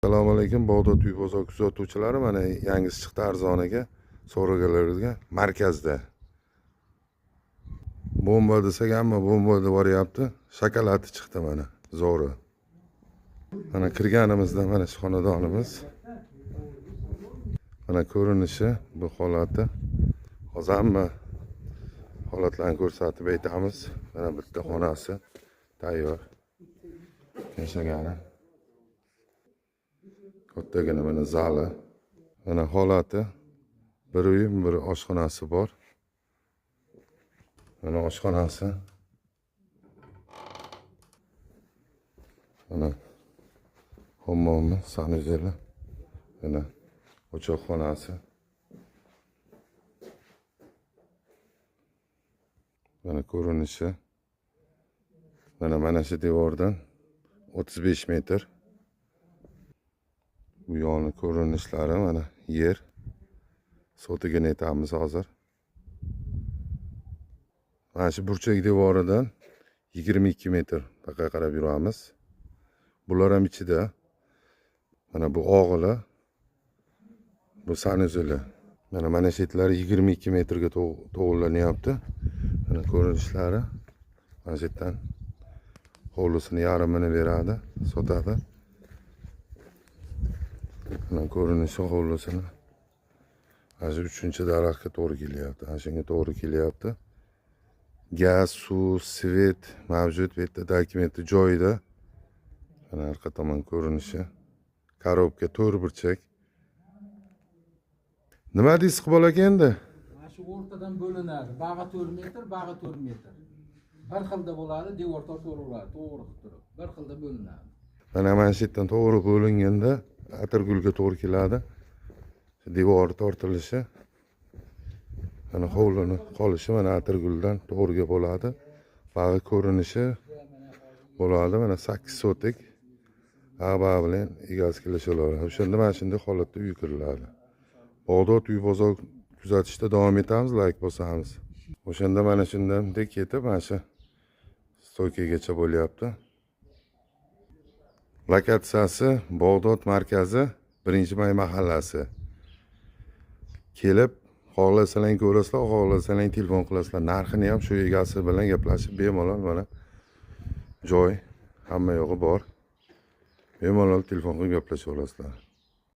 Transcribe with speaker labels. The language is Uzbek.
Speaker 1: Assalomu alaykum Bag'dod uy bozor kuzatuvchilari, mana yangisi chiqdi arzoniga, so'ragalarga markazda. Bomba desak hamma bomba deb boryapti. Shokoladi chiqdi mana, zo'ri. Mana kirganimizda mana shu xonadonimiz. Mana ko'rinishi, bu holati. Hozir hamma holatlarni ko'rsatib aytamiz. Mana bitta xonasi tayyor. Yashagani. Kattagina mana zali. Mana holati. Bir uy, bir oshxonasi bor. Mana oshxonasi. Mana hammomi, sanuzeli. Mana o'choqxonasi. Mana ko'rinishi. Mana shu devordan 35 metr. Bu yo'lning ko'rinishlari mana yer. Sotigini aytamiz hozir. Mana shu burchak devoridan 22 metr taqa qarab yuramiz. Bular ham ichida. Mana bu og'ili, bu sanuzeli. Mana shu etlari 22 metrga to'g'irlanyapti. Mana ko'rinishlari. Mana shu yerdan hovlisini yarmini beradi, sotadi. Mana ko'rinishi hovlisini. Mana shu 3-daraxtga to'g'ri kelyapti. Mana shunga to'g'ri kelyapti. Gaz, suv, svet mavjud. Bu yerda dokumentli joyida. Mana orqa tomon ko'rinishi. Korobka 4 burchak. Nima deysiz bola endi?
Speaker 2: Mana shu o'rtadan bo'linadi. Bag'i 4 metr, bag'i 4 metr. Bir xilda bo'ladi, devor tortaveradi, to'g'ri qilib turib. Bir xilda bo'linadi.
Speaker 1: Mana shu yerdan to'g'ri bo'linganda atirgulga to'g'ri keladi. Devor tortilishi. Mana hovlini qolishi mana atirguldan to'g'riga bo'ladi. Bag'i ko'rinishi bo'ladi. Mana 8 sotik. Ag'ba bilan egasi kelishiladi. O'shanda mana shunday holatda uy quriladi. Bag'dod uy bozor kuzatishda davom etamiz, like bosamiz. O'shanda mana shundan ketib, mana shu stoykagacha bo'lyapti. Lokatsiyasi Bag'dod markazi, 1-May mahallasi. Kelib, xohlasalang ko'rasizlar, xohlasalang telefon qilasizlar. Narxini ham shu egasi bilan gaplashib bemalol mana joy hamma yog'i bor. Bemalol telefon qilib gaplasha olasizlar.